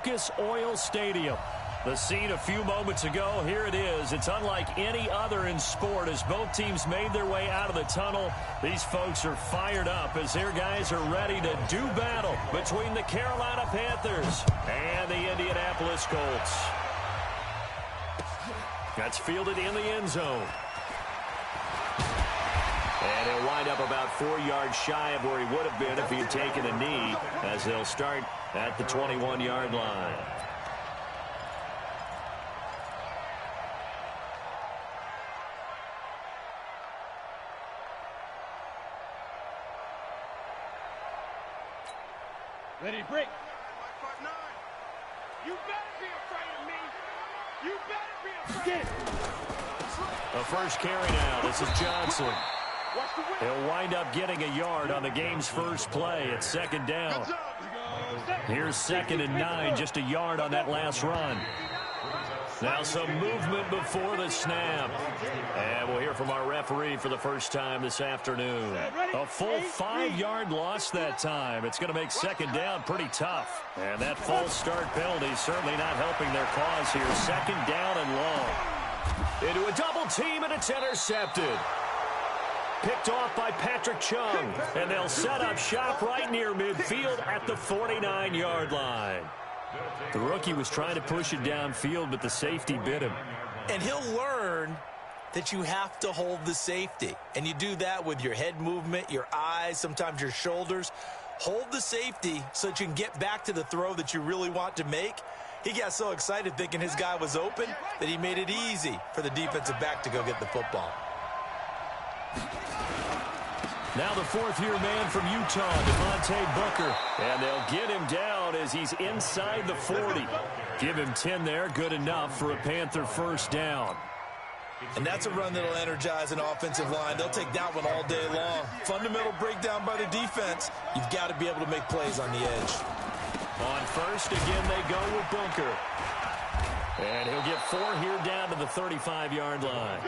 Lucas Oil Stadium. The scene a few moments ago, here it is. It's unlike any other in sport as both teams made their way out of the tunnel. These folks are fired up as their guys are ready to do battle between the Carolina Panthers and the Indianapolis Colts. That's fielded in the end zone. And he'll wind up about 4 yards shy of where he would have been if he had taken a knee, as they'll start at the 21-yard line. Ready to break. You better be afraid of me. You better be afraid. A first carry now. This is Johnson. He'll wind up getting a yard on the game's first play. It's second down. Here's 2nd and 9, just a yard on that last run. Now some movement before the snap. And we'll hear from our referee for the first time this afternoon. A full 5-yard loss that time. It's going to make second down pretty tough. And that false start penalty certainly not helping their cause here. Second down and long. Into a double team, and it's intercepted. Picked off by Patrick Chung. And they'll set up shop right near midfield at the 49-yard line. The rookie was trying to push it downfield, but the safety bit him. And he'll learn that you have to hold the safety. And you do that with your head movement, your eyes, sometimes your shoulders. Hold the safety so that you can get back to the throw that you really want to make. He got so excited thinking his guy was open that he made it easy for the defensive back to go get the football. Now the fourth-year man from Utah, Devontae Booker. And they'll get him down as he's inside the 40. Give him 10 there, good enough for a Panther first down. And that's a run that'll energize an offensive line. They'll take that one all day long. Fundamental breakdown by the defense. You've got to be able to make plays on the edge. On first, again, they go with Booker. And he'll get 4 here down to the 35-yard line.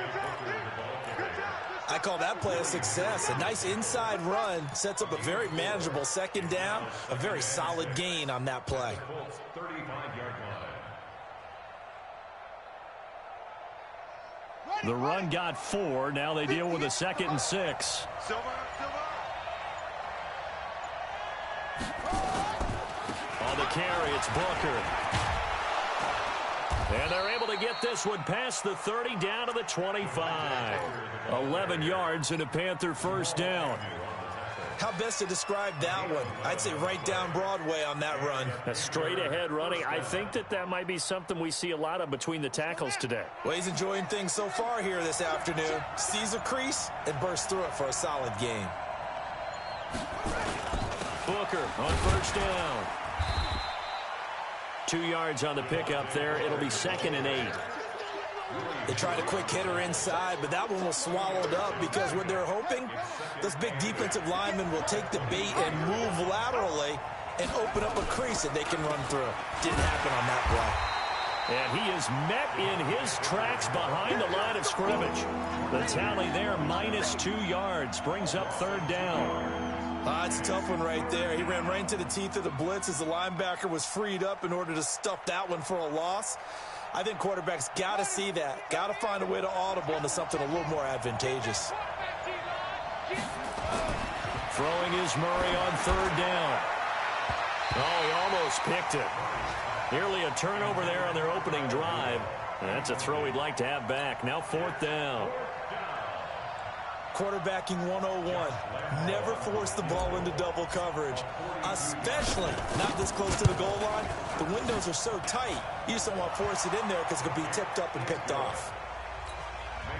I call that play a success. A nice inside run sets up a very manageable second down. A very solid gain on that play. The run got 4. Now they deal with a 2nd and 6. On the carry, it's Booker. And they're able to get this one past the 30 down to the 25. 11 yards and a Panther first down. How best to describe that one? I'd say right down Broadway on that run. A straight ahead running. I think that might be something we see a lot of between the tackles today. Well, he's enjoying things so far here this afternoon. Sees a crease and bursts through it for a solid gain. Booker on first down. 2 yards on the pickup there. It'll be 2nd and 8. They tried a quick hitter inside, but that one was swallowed up because what they're hoping, those big defensive linemen will take the bait and move laterally and open up a crease that they can run through. Didn't happen on that play. And he is met in his tracks behind the line of scrimmage. The tally there, -2 yards, brings up 3rd down. It's a tough one right there. He ran right into the teeth of the blitz as the linebacker was freed up in order to stuff that one for a loss. I think quarterbacks got to see that. Got to find a way to audible into something a little more advantageous. Throwing is Murray on 3rd down. Oh, he almost picked it. Nearly a turnover there on their opening drive. And that's a throw he'd like to have back. Now 4th down. Quarterbacking 101. Never force the ball into double coverage, especially not this close to the goal line. The windows are so tight, you just don't want to force it in there because it could be tipped up and picked off.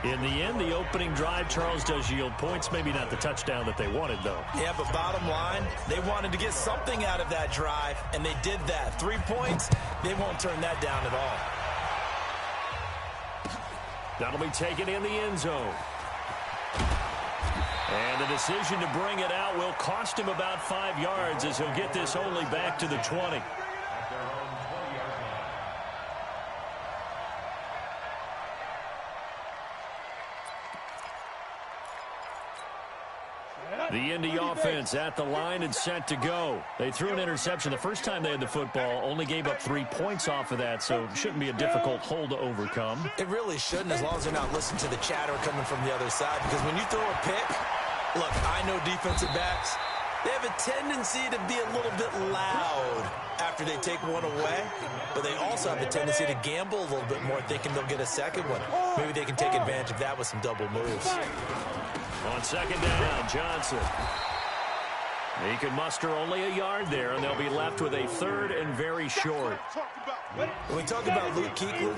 In the end, the opening drive, Charles, does yield points. Maybe not the touchdown that they wanted, though. Yeah, but bottom line, they wanted to get something out of that drive, and they did that. 3 points, they won't turn that down at all. That'll be taken in the end zone. And the decision to bring it out will cost him about 5 yards as he'll get this only back to the 20. The Indy offense at the line and set to go. They threw an interception the first time they had the football, only gave up 3 points off of that, so it shouldn't be a difficult hole to overcome. It really shouldn't, as long as they're not listening to the chatter coming from the other side, because when you throw a pick, look, I know defensive backs, they have a tendency to be a little bit loud after they take one away, but they also have a tendency to gamble a little bit more, thinking they'll get a second one. Maybe they can take advantage of that with some double moves. On second down, Johnson. He can muster only a yard there, and they'll be left with a third and very short. When we talk about Luke Kuechly,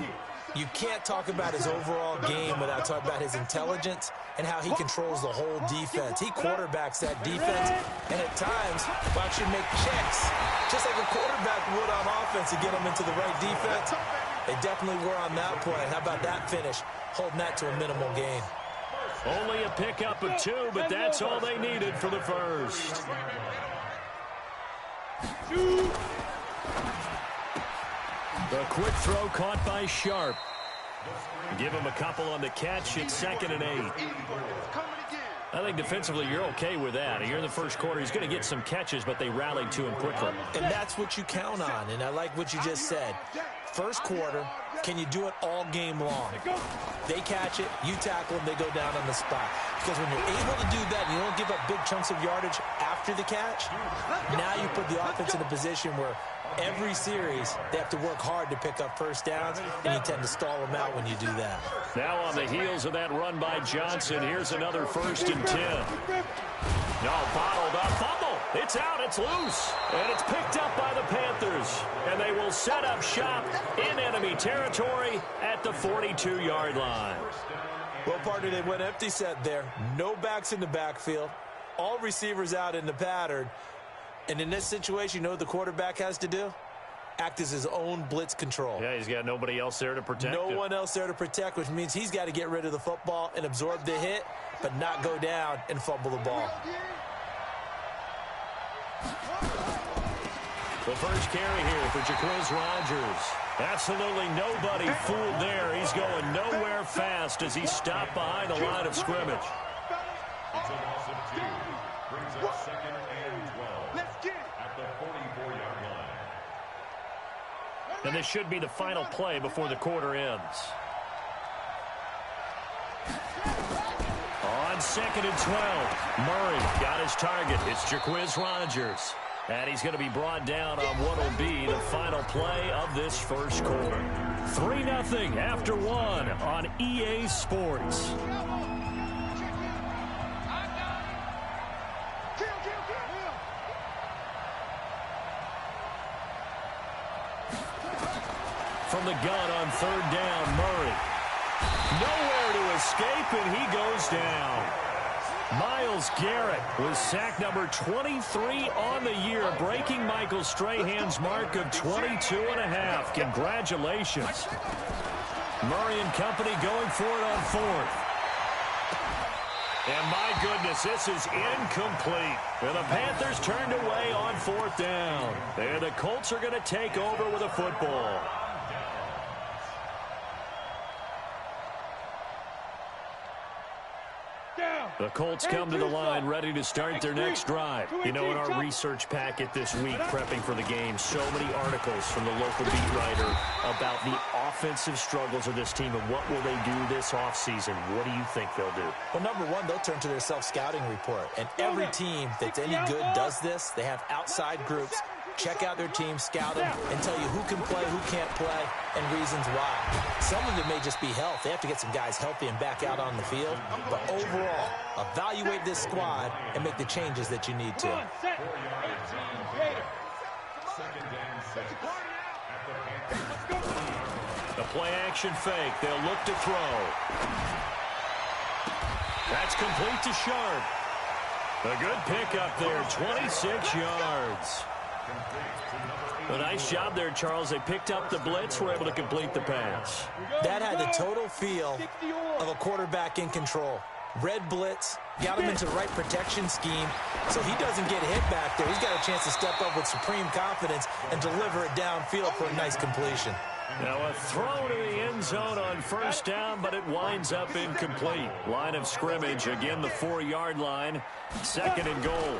you can't talk about his overall game without talking about his intelligence and how he controls the whole defense. He quarterbacks that defense, and at times will actually make checks, just like a quarterback would on offense to get them into the right defense. They definitely were on that play. How about that finish, holding that to a minimal gain? Only a pickup of 2, but that's all they needed for the first. The quick throw caught by Sharp. Give him a couple on the catch. It's 2nd and 8. I think defensively you're okay with that. Here in the first quarter, he's going to get some catches, but they rallied to him quickly. And that's what you count on, and I like what you just said. First quarter, can you do it all game long? They catch it, you tackle them, they go down on the spot. Because when you're able to do that and you don't give up big chunks of yardage after the catch, now you put the offense in a position where every series they have to work hard to pick up first downs, and you tend to stall them out when you do that. Now on the heels of that run by Johnson, here's another 1st and 10. No, bottled up, fumble. It's out, it's loose, and it's picked up by the Panthers. And they will set up shop in enemy territory at the 42-yard line. Well, partner, they went empty set there. No backs in the backfield. All receivers out in the pattern. And in this situation, you know what the quarterback has to do? Act as his own blitz control. Yeah, he's got nobody else there to protect him. No one else there to protect, which means he's got to get rid of the football and absorb the hit, but not go down and fumble the ball. The first carry here for Jaquiz Rogers. Absolutely nobody fooled there. He's going nowhere fast as he stopped behind the line of scrimmage. It's a loss of 2. Brings up 2nd and 12 at the 44-yard line. And this should be the final play before the quarter ends. On 2nd and 12, Murray got his target. It's Jaquiz Rogers. And he's going to be brought down on what will be the final play of this first quarter. 3-0 after 1 on EA Sports. From the gun on 3rd down, Murray. Nowhere to escape, and he goes down. Myles Garrett was sack number 23 on the year, breaking Michael Strahan's mark of 22.5. Congratulations. Murray and company going for it on 4th. And my goodness, this is incomplete. And the Panthers turned away on 4th down. And the Colts are going to take over with a football. The Colts come to the line ready to start their next drive. You know, in our research packet this week, prepping for the game, so many articles from the local beat writer about the offensive struggles of this team and what will they do this offseason. What do you think they'll do? Well, number one, they'll turn to their self-scouting report. And every team that's any good does this. They have outside groups. Check out their team, scout them, and tell you who can play, who can't play, and reasons why. Some of it may just be health. They have to get some guys healthy and back out on the field. But overall, evaluate this squad and make the changes that you need to. The play-action fake. They'll look to throw. That's complete to Sharp. A good pickup there, 26 yards. A nice job there, Charles. They picked up the blitz, were able to complete the pass. That had the total feel of a quarterback in control. Red blitz, got him into the right protection scheme, so he doesn't get hit back there. He's got a chance to step up with supreme confidence and deliver it downfield for a nice completion. Now a throw to the end zone on first down, but it winds up incomplete. Line of scrimmage, again the 4-yard line. Second and goal.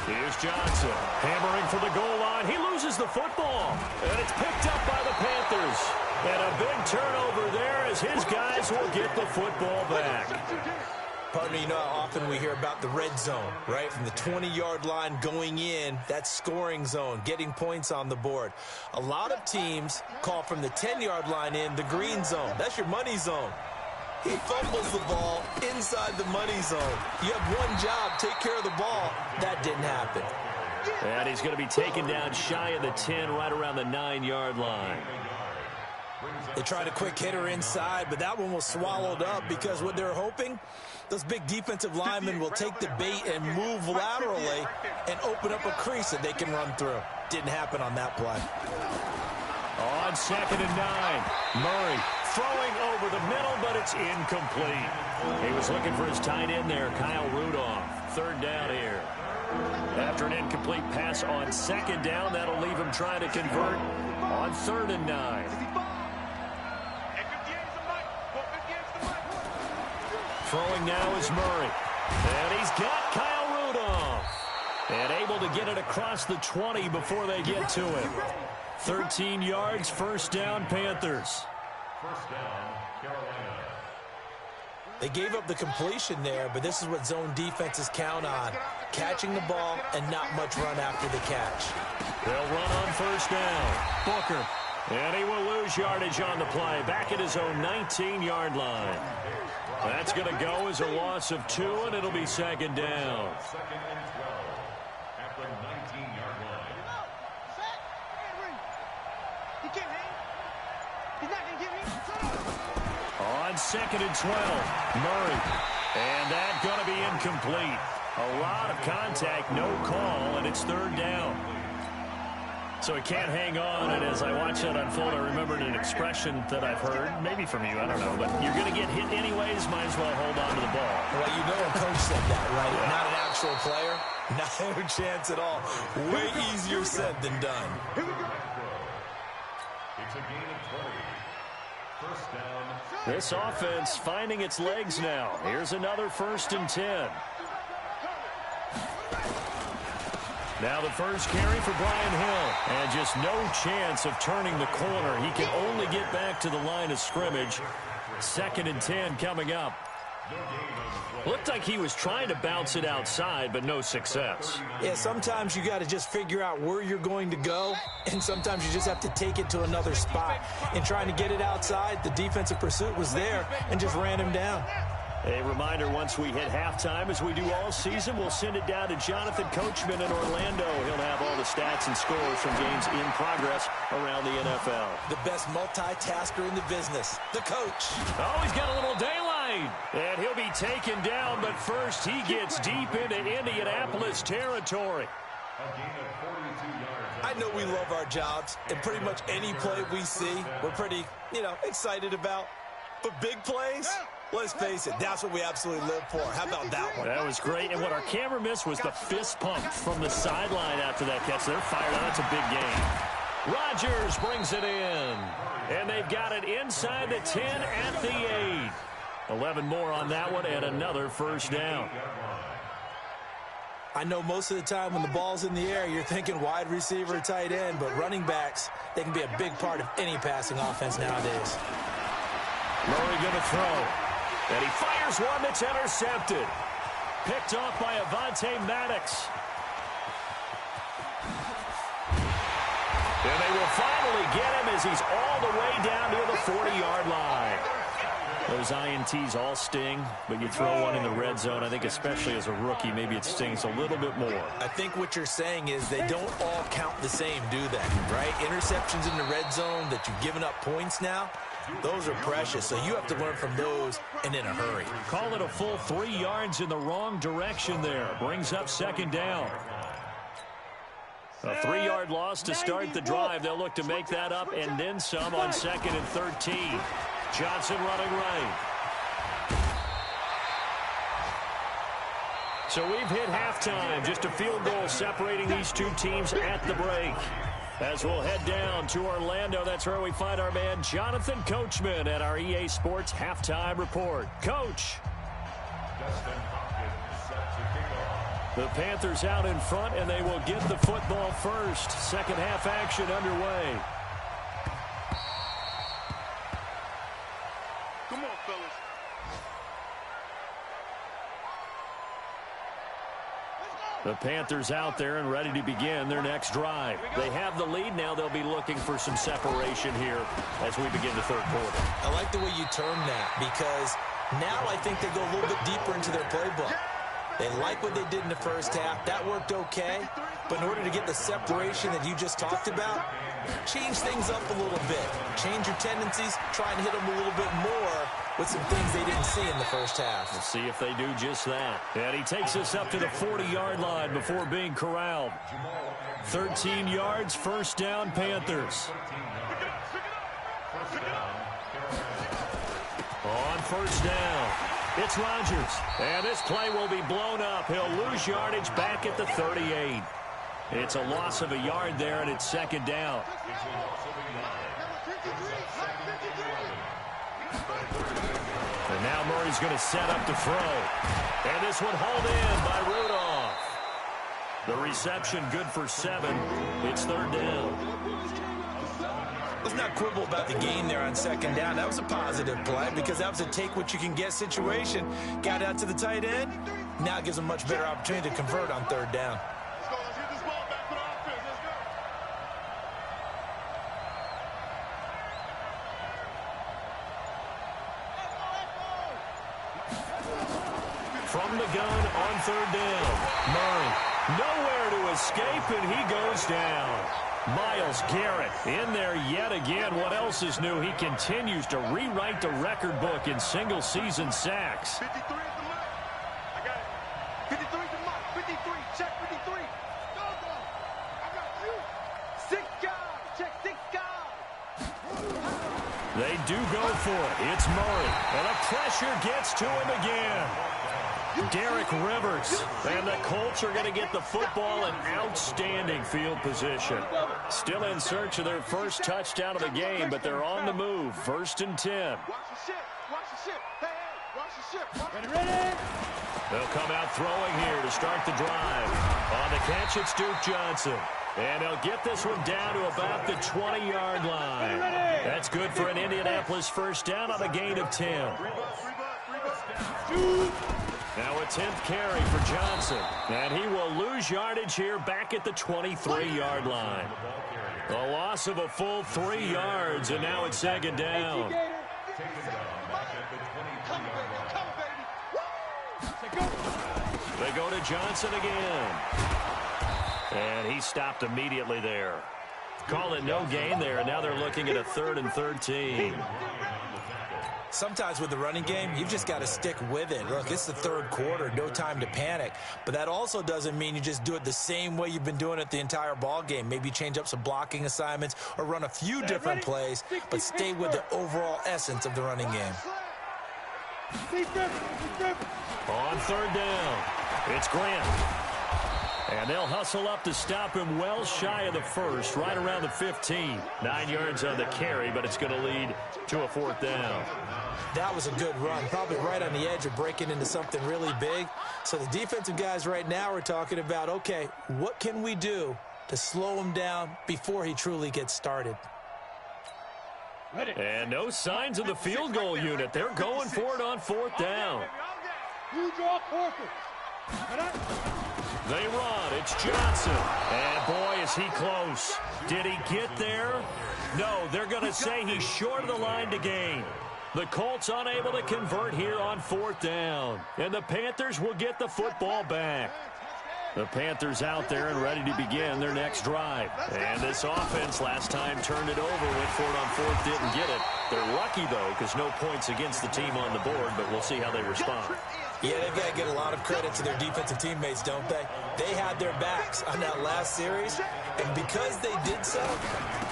Here's Johnson, hammering for the goal line. He loses the football, and it's picked up by the Panthers. And a big turnover there as his guys will get the football back. Partner, you know how often we hear about the red zone, right? From the 20-yard line going in, that scoring zone, getting points on the board. A lot of teams call from the 10-yard line in the green zone. That's your money zone. He fumbles the ball inside the money zone. You have one job, take care of the ball. That didn't happen. And he's going to be taken down shy of the 10, right around the 9-yard line. They tried a quick hitter inside, but that one was swallowed up because what they're hoping, those big defensive linemen will take the bait and move laterally and open up a crease that they can run through. Didn't happen on that play. On second and 9, Murray throwing over the middle, but it's incomplete. He was looking for his tight end there, Kyle Rudolph. Third down here. After an incomplete pass on second down, that'll leave him trying to convert on third and 9. Throwing now is Murray. And he's got Kyle Rudolph. And able to get it across the 20 before they get to him. 13 yards, first down, Panthers. First down, Carolina. They gave up the completion there, but this is what zone defenses count on. Catching the ball and not much run after the catch. They'll run on first down. Booker. And he will lose yardage on the play. Back at his own 19-yard line. That's going to go as a loss of 2, and it'll be second down. Second and 12 at the 19-yard line. On second and 12, Murray. And that's going to be incomplete. A lot of contact, no call, and it's third down. So he can't hang on, and as I watch that unfold, I remembered an expression that I've heard, maybe from you, I don't know, but you're going to get hit anyways, might as well hold on to the ball. Well, you know a coach said that, right? Yeah. Not an actual player. No chance at all. Way easier said than done. It's a gain of 20. First down. This offense finding its legs now. Here's another first and 10. Now the first carry for Brian Hill. And just no chance of turning the corner. He can only get back to the line of scrimmage. Second and 10 coming up. Looked like he was trying to bounce it outside, but no success. Yeah, sometimes you got to just figure out where you're going to go, and sometimes you just have to take it to another spot. In trying to get it outside, the defensive pursuit was there and just ran him down. A reminder, once we hit halftime, as we do all season, we'll send it down to Jonathan Coachman in Orlando. He'll have all the stats and scores from games in progress around the NFL. The best multitasker in the business, the coach. Oh, he's got a little daylight. And he'll be taken down, but first he gets deep into Indianapolis territory. A gain of 42 yards. I know we love our jobs, and pretty much any play we see, we're pretty, excited about. But big plays? Let's face it, that's what we absolutely live for. How about that one? That was great. And what our camera missed was the fist pump from the sideline after that catch. They're fired up. That's a big game. Rodgers brings it in. And they've got it inside the 10 at the 8. 11 more on that one and another first down. I know most of the time when the ball's in the air, you're thinking wide receiver, tight end, but running backs, they can be a big part of any passing offense nowadays. Murray going to throw. And he fires one that's intercepted. Picked off by Avonte Maddox. And they will finally get him as he's all the way down near the 40-yard line. Those INTs all sting, but you throw one in the red zone, I think especially as a rookie, maybe it stings a little bit more. I think what you're saying is they don't all count the same, do they? Right? Interceptions in the red zone that you've given up points now, those are precious, so you have to learn from those and in a hurry. Call it a full 3 yards in the wrong direction there. Brings up second down. A 3-yard loss to start the drive. They'll look to make that up and then some on second and 13. Johnson running right. So we've hit halftime. Just a field goal separating these two teams at the break. As we'll head down to Orlando, that's where we find our man Jonathan Coachman at our EA Sports Halftime Report. Coach. The Panthers out in front, and they will get the football first. Second half action underway. Come on, fellas. The Panthers out there and ready to begin their next drive. They have the lead now. They'll be looking for some separation here as we begin the third quarter. I like the way you term that, because now I think they go a little bit deeper into their playbook. They like what they did in the first half. That worked okay. But in order to get the separation that you just talked about, change things up a little bit. Change your tendencies. Try and hit them a little bit more with some things they didn't see in the first half. We'll see if they do just that. And he takes us up to the 40-yard line before being corralled. 13 yards, first down, Panthers. On first down, it's Rodgers. And this play will be blown up. He'll lose yardage back at the 38. It's a loss of a yard there, and it's second down. And now Murray's going to set up to throw. And this one hauled in by Rudolph. The reception good for 7. It's third down. Let's not quibble about the gain there on second down. That was a positive play because that was a take-what-you-can-get situation. Got out to the tight end. Now it gives them a much better opportunity to convert on third down. Let's get this ball back to the offense. Let's go. From the gun on third down. Murray nowhere to escape, and he goes down. Myles Garrett in there yet again. What else is new? He continues to rewrite the record book in single-season sacks. 53 is the mark. I got it. 53 is the mark. 53. Check 53. Go, go. I got you. 6 guys. Check 6 guys. They do go for it. It's Murray. And the pressure gets to him again. Derek Rivers. And the Colts are going to get the football in outstanding field position. Still in search of their first touchdown of the game, but they're on the move. First and 10. Watch the ship. Watch the ship. Hey, hey. Watch the ship. Ready? They'll come out throwing here to start the drive. On the catch, it's Duke Johnson. And they'll get this one down to about the 20-yard line. That's good for an Indianapolis first down on a gain of 10. Now a 10th carry for Johnson. And he will lose yardage here back at the 23-yard line. A loss of a full 3 yards, and now it's second down. They go to Johnson again. And he stopped immediately there. Call it no gain there, and now they're looking at a 3rd and 13. Sometimes with the running game, you've just got to stick with it. Look, it's the third quarter, no time to panic. But that also doesn't mean you just do it the same way you've been doing it the entire ball game. Maybe change up some blocking assignments or run a few different plays, but stay with the overall essence of the running game. On third down, it's Grant. And they'll hustle up to stop him well shy of the first, right around the 15. 9 yards on the carry, but it's going to lead to a 4th down. That was a good run, probably right on the edge of breaking into something really big. So the defensive guys right now are talking about, okay, what can we do to slow him down before he truly gets started? And no signs of the field goal unit. They're going for it on 4th down. You draw corker. They run. It's Johnson. And, boy, is he close. Did he get there? No, they're going to say he's short of the line to gain. The Colts unable to convert here on 4th down. And the Panthers will get the football back. The Panthers out there and ready to begin their next drive. And this offense last time turned it over, went for it on 4th, didn't get it. They're lucky, though, because no points against the team on the board, but we'll see how they respond. Yeah, they've got to get a lot of credit to their defensive teammates, don't they? They had their backs on that last series, and because they did so,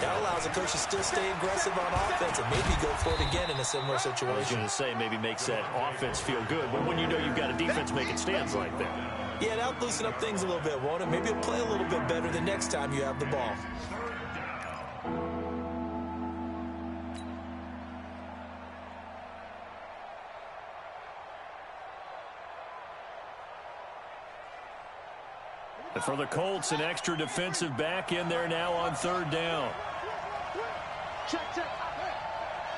that allows the coach to still stay aggressive on offense and maybe go for it again in a similar situation. I was going to say maybe makes that offense feel good, but when you know you've got a defense making stands like that. Yeah, that'll loosen up things a little bit, won't it? Maybe you'll play a little bit better the next time you have the ball. For the Colts, an extra defensive back in there now on third down. Check, check.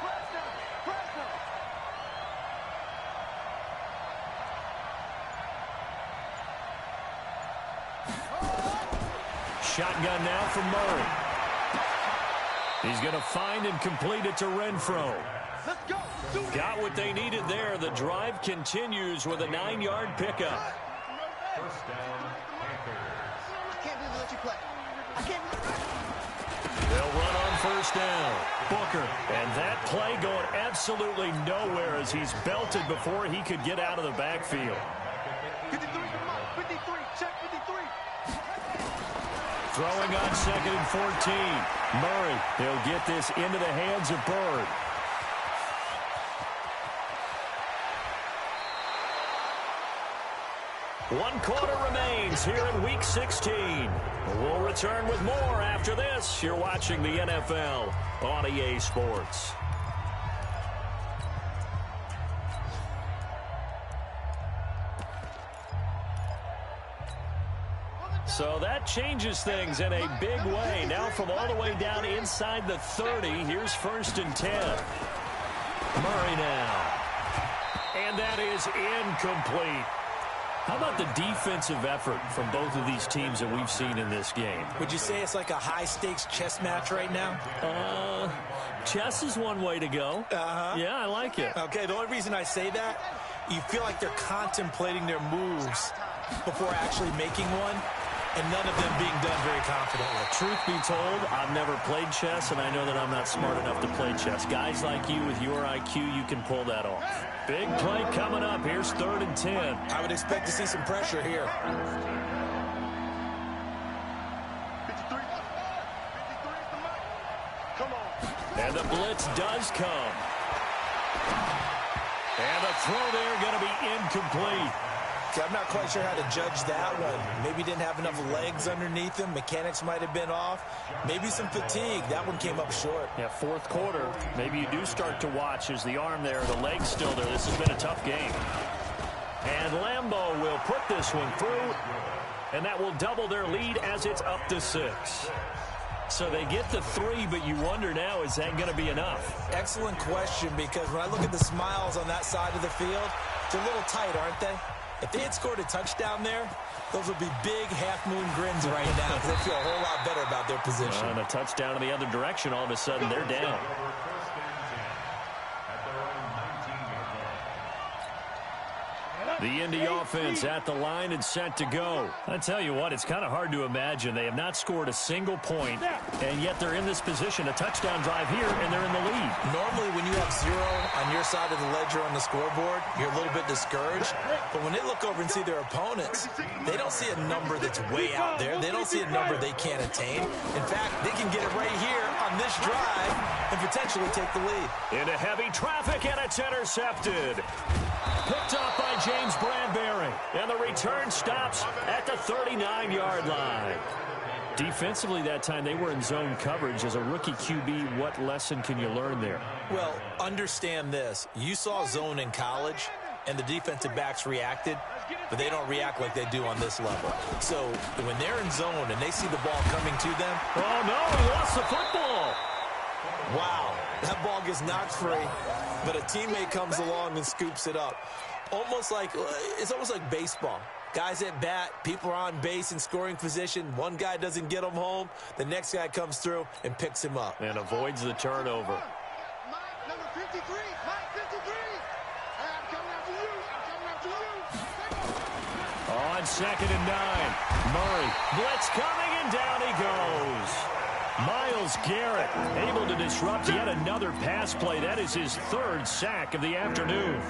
Press them. Press them. Shotgun now from Murray. He's going to find and complete it to Renfro. Let's go. Got what they needed there. The drive continues with a 9-yard pickup. First down, Panthers. I can't believe they let you play. I can't believe They'll run on first down. Booker. And that play going absolutely nowhere as he's belted before he could get out of the backfield. 53 to Mike. 53. Check 53. Throwing on 2nd and 14. Murray. He'll get this into the hands of Bird. One quarter remains here in Week 16. We'll return with more after this. You're watching the NFL on EA Sports. So that changes things in a big way. Now from all the way down inside the 30, here's 1st and 10. Murray now. And that is incomplete. How about the defensive effort from both of these teams that we've seen in this game? Would you say it's like a high-stakes chess match right now? Chess is one way to go. Yeah, I like it. Okay, the only reason I say that, you feel like they're contemplating their moves before actually making one, and none of them being done very confidently. Truth be told, I've never played chess, and I know that I'm not smart enough to play chess. Guys like you with your IQ, you can pull that off. Big play coming up. Here's 3rd and 10. I would expect to see some pressure here. 53. 53 is the Mike. Come on. And the blitz does come. And the throw there going to be incomplete. See, I'm not quite sure how to judge that one. Maybe didn't have enough legs underneath him. Mechanics might have been off. Maybe some fatigue. That one came up short. Yeah, 4th quarter. Maybe you do start to watch as the arm there, the leg's still there. This has been a tough game. And Lambeau will put this one through, and that will double their lead as it's up to 6. So they get the 3, but you wonder now, is that going to be enough? Excellent question, because when I look at the smiles on that side of the field, they're a little tight, aren't they? If they had scored a touchdown there, those would be big half-moon grins right now because they feel a whole lot better about their position. And a touchdown in the other direction, all of a sudden they're down. The Indy offense at the line and set to go. I tell you what, it's kind of hard to imagine. They have not scored a single point, and yet they're in this position, a touchdown drive here, and they're in the lead. Normally, when you have 0 on your side of the ledger on the scoreboard, you're a little bit discouraged. But when they look over and see their opponents, they don't see a number that's way out there. They don't see a number they can't attain. In fact, they can get it right here on this drive and potentially take the lead. Into heavy traffic, and it's intercepted. Picked up by James Bradbury. And the return stops at the 39-yard line. Defensively that time, they were in zone coverage. As a rookie QB, what lesson can you learn there? Well, understand this. You saw zone in college, and the defensive backs reacted, but they don't react like they do on this level. So when they're in zone and they see the ball coming to them. Oh, no, he lost the football. Wow, that ball gets knocked free, but a teammate comes along and scoops it up. It's almost like baseball. Guys at bat, people are on base in scoring position. One guy doesn't get him home. The next guy comes through and picks him up. And avoids the turnover. Mike, number 53. Mike, 53. I'm coming after you. On 2nd and 9. Murray, blitz coming, and down he goes. Myles Garrett able to disrupt yet another pass play. That is his 3rd sack of the afternoon.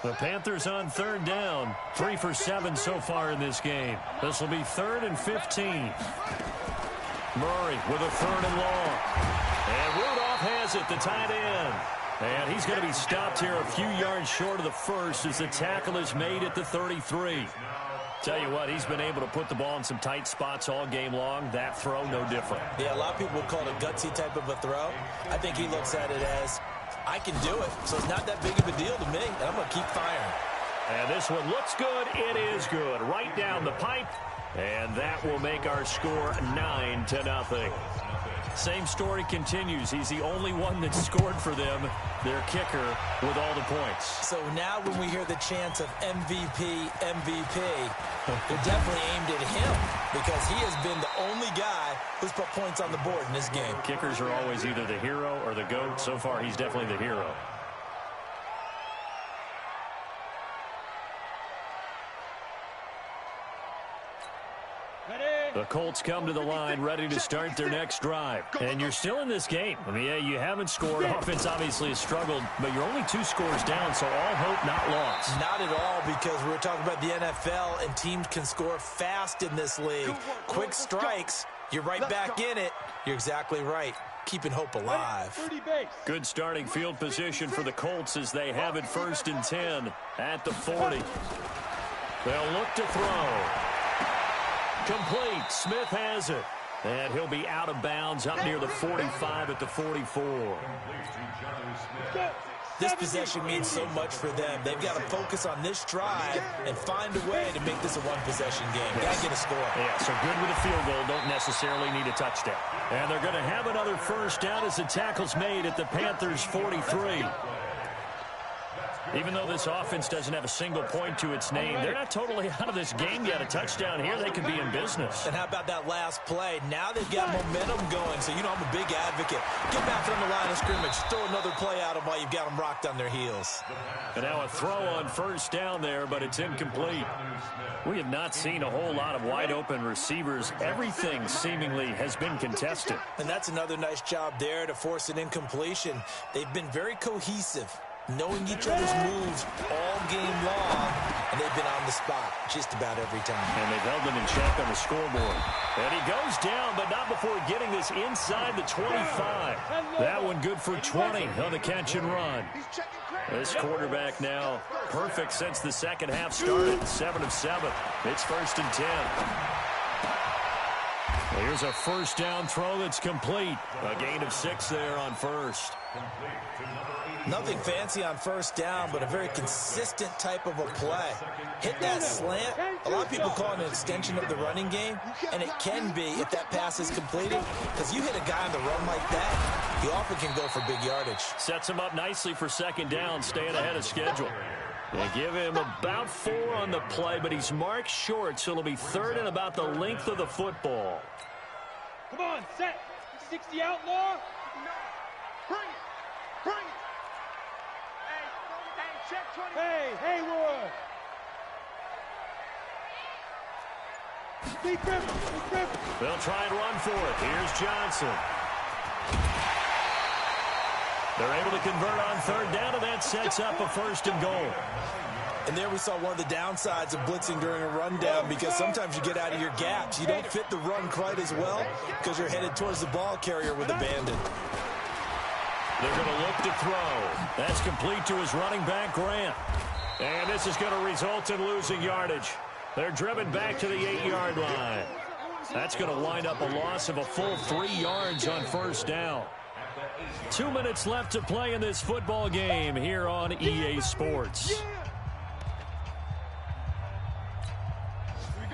The Panthers on 3rd down. 3 for 7 so far in this game. This will be 3rd and 15. Murray with a 3rd and long. And Rudolph has it, the tight end. And he's going to be stopped here a few yards short of the first as the tackle is made at the 33. Tell you what, he's been able to put the ball in some tight spots all game long. That throw, no different. Yeah, a lot of people would call it a gutsy type of a throw. I think he looks at it as I can do it, so it's not that big of a deal to me, and I'm going to keep firing. And this one looks good. It is good. Right down the pipe. And that will make our score 9-0. Same story continues. He's the only one that scored for them, their kicker, with all the points. So now when we hear the chants of MVP, MVP, they're definitely aimed at him because he has been the only guy who's put points on the board in this game. Kickers are always either the hero or the GOAT. So far, he's definitely the hero. The Colts come to the line ready to start their next drive. And you're still in this game. I mean, yeah, you haven't scored. Offense obviously has struggled, but you're only 2 scores down, so all hope not lost. Not at all, because we're talking about the NFL, and teams can score fast in this league. Quick strikes, you're right back in it. You're exactly right. Keeping hope alive. Good starting field position for the Colts as they have it 1st and 10 at the 40. They'll look to throw. Complete. Smith has it. And he'll be out of bounds up near the 45 at the 44. This possession means so much for them. They've got to focus on this drive and find a way to make this a one-possession game. Got to get a score. Yeah, so good with a field goal. Don't necessarily need a touchdown. And they're going to have another first down as the tackle's made at the Panthers' 43. Even though this offense doesn't have a single point to its name, they're not totally out of this game yet. A touchdown here, they could be in business. And how about that last play? Now they've got momentum going, so you know I'm a big advocate. Get back on the line of scrimmage. Throw another play at them while you've got them rocked on their heels. And now a throw on first down there, but it's incomplete. We have not seen a whole lot of wide-open receivers. Everything seemingly has been contested. And that's another nice job there to force an incompletion. They've been very cohesive, knowing each other's moves all game long, and they've been on the spot just about every time. And they've held them in check on the scoreboard. And he goes down, but not before getting this inside the 25. That one good for 20 on the catch and run. This quarterback now perfect since the second half started. 7 of 7. It's 1st and 10. Here's a first down throw that's complete. A gain of 6 there on first. Nothing fancy on first down, but a very consistent type of a play. Hit that slant. A lot of people call it an extension of the running game, and it can be if that pass is completed, because you hit a guy on the run like that, he often can go for big yardage. Sets him up nicely for second down, staying ahead of schedule. They give him about 4 on the play, but he's marked short, so it'll be 3rd and about the length of the football. Come on, set. 60 outlaw. Bring it. Bring it. Hey, Haywood! They'll try and run for it. Here's Johnson. They're able to convert on 3rd down, and that sets up a 1st and goal. And there we saw one of the downsides of blitzing during a rundown, because sometimes you get out of your gaps. You don't fit the run quite as well because you're headed towards the ball carrier with abandon. They're going to look to throw. That's complete to his running back, Grant. And this is going to result in losing yardage. They're driven back to the 8-yard line. That's going to wind up a loss of a full 3 yards on first down. 2 minutes left to play in this football game here on EA Sports.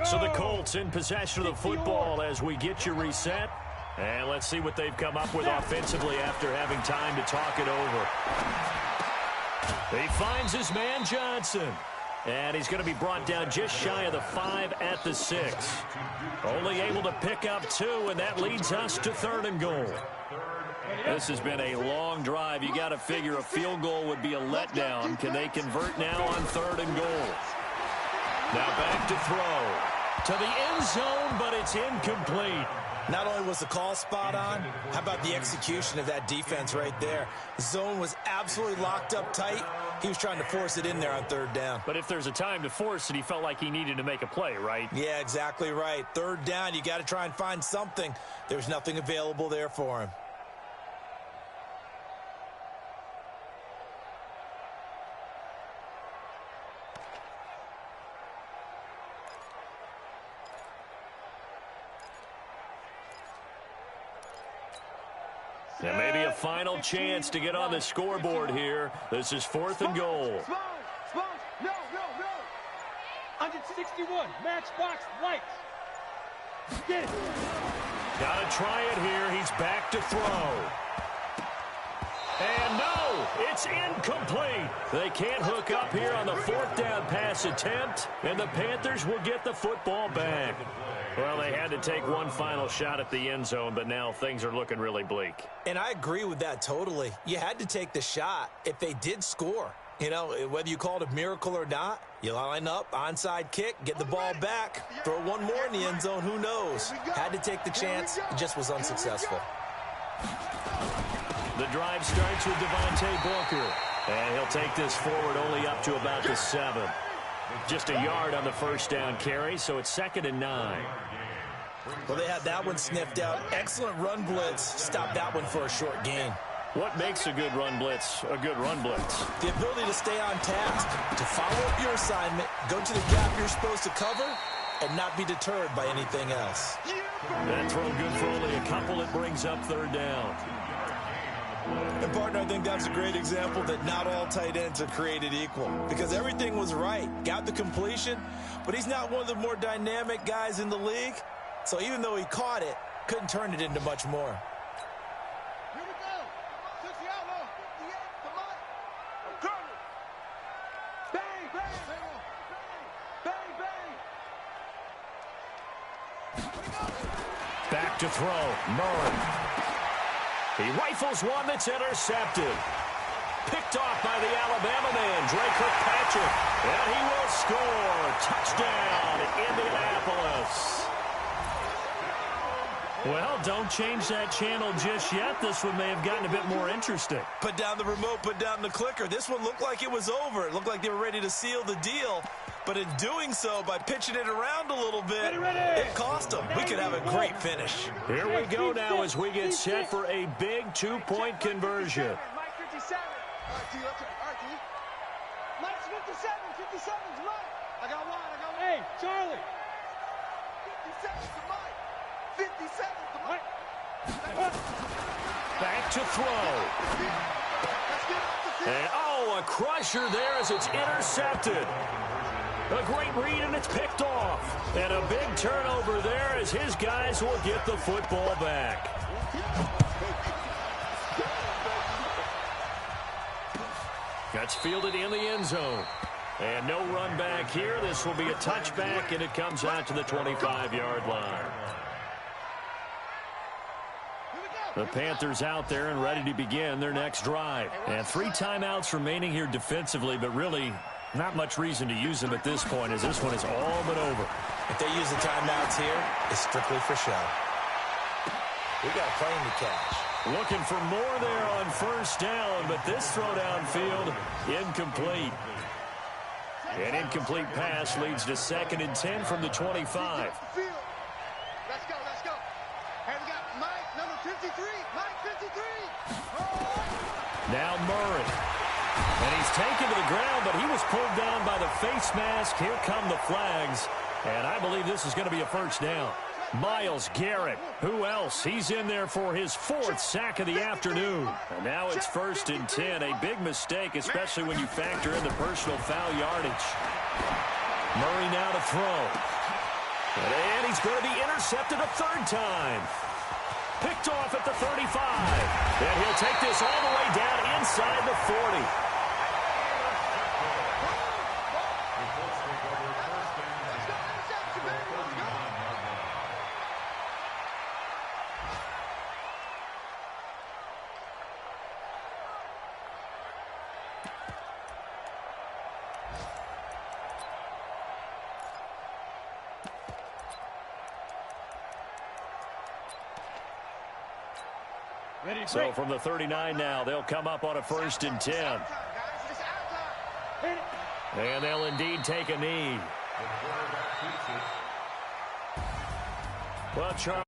So the Colts in possession of the football as we get you reset. And let's see what they've come up with offensively after having time to talk it over. He finds his man Johnson. And he's going to be brought down just shy of the 5 at the 6. Only able to pick up 2, and that leads us to 3rd and goal. This has been a long drive. You got to figure a field goal would be a letdown. Can they convert now on 3rd and goal? Now back to throw. To the end zone, but it's incomplete. Not only was the call spot on, how about the execution of that defense right there? The zone was absolutely locked up tight. He was trying to force it in there on 3rd down. But if there's a time to force it, he felt like he needed to make a play, right? Yeah, exactly right. 3rd down, you got to try and find something. There's nothing available there for him. And maybe a final chance to get on the scoreboard here. This is 4th and goal. No. Under 61, matchbox lights. Get it. Got to try it here. He's back to throw. And no, it's incomplete. They can't hook up here on the 4th down pass attempt, and the Panthers will get the football back. Well, they had to take one final shot at the end zone, but now things are looking really bleak. And I agree with that totally. You had to take the shot if they did score. You know, whether you call it a miracle or not, you line up, onside kick, get the ball back, throw one more in the end zone, who knows? Had to take the chance, it just was unsuccessful. The drive starts with Devontae Booker, and he'll take this forward only up to about the 7. Just a yard on the 1st down carry, so it's 2nd and 9. Well, they had that one sniffed out. Excellent run blitz. Stop that one for a short gain. What makes a good run blitz a good run blitz? The ability to stay on task, to follow up your assignment, go to the gap you're supposed to cover, and not be deterred by anything else. That throw good for only a couple. It brings up 3rd down. And, partner, I think that's a great example that not all tight ends are created equal, because everything was right. Got the completion, but he's not one of the more dynamic guys in the league. So even though he caught it, couldn't turn it into much more. Here we go. Cinciano. Come on. Curry. Bang, bang. Bang, bang. Back to throw. Murray. He rifles one that's intercepted. Picked off by the Alabama man, Drake Kirkpatrick. And he will score. Touchdown, Indianapolis. Well, don't change that channel just yet. This one may have gotten a bit more interesting. Put down the remote, put down the clicker. This one looked like it was over. It looked like they were ready to seal the deal. But in doing so, by pitching it around a little bit, it cost them. We could have a great finish. Here we go now as we get set for a big 2-point conversion. Mike 57. All right, T, let's try. All right, T. Mike's 57. 57's Mike. I got one. Hey, Charlie. 57's to Mike. 57's to Mike. Back to throw. And, a crusher there as it's intercepted. A great read, and it's picked off. And a big turnover there as his guys will get the football back. That's fielded in the end zone. And no run back here. This will be a touchback, and it comes out to the 25-yard line. The Panthers out there and ready to begin their next drive. And 3 timeouts remaining here defensively, but really not much reason to use them at this point, as this one is all but over. If they use the timeouts here, it's strictly for show. We got a plane to catch. Looking for more there on 1st down, but this throw downfield, incomplete. An incomplete pass leads to 2nd and 10 from the 25. Let's go. Hey, we got Mike, number 53. Mike 53. Now Murray. And he's taken to the ground, but he was pulled down by the face mask. Here come the flags. And I believe this is going to be a 1st down. Myles Garrett. Who else? He's in there for his 4th sack of the afternoon. And now it's 1st and 10. A big mistake, especially when you factor in the personal foul yardage. Murray now to throw. And he's going to be intercepted a 3rd time. Picked off at the 35. And he'll take this all the way down inside the 40. So from the 39 now, they'll come up on a 1st and 10. And they'll indeed take a knee. Well, Charles.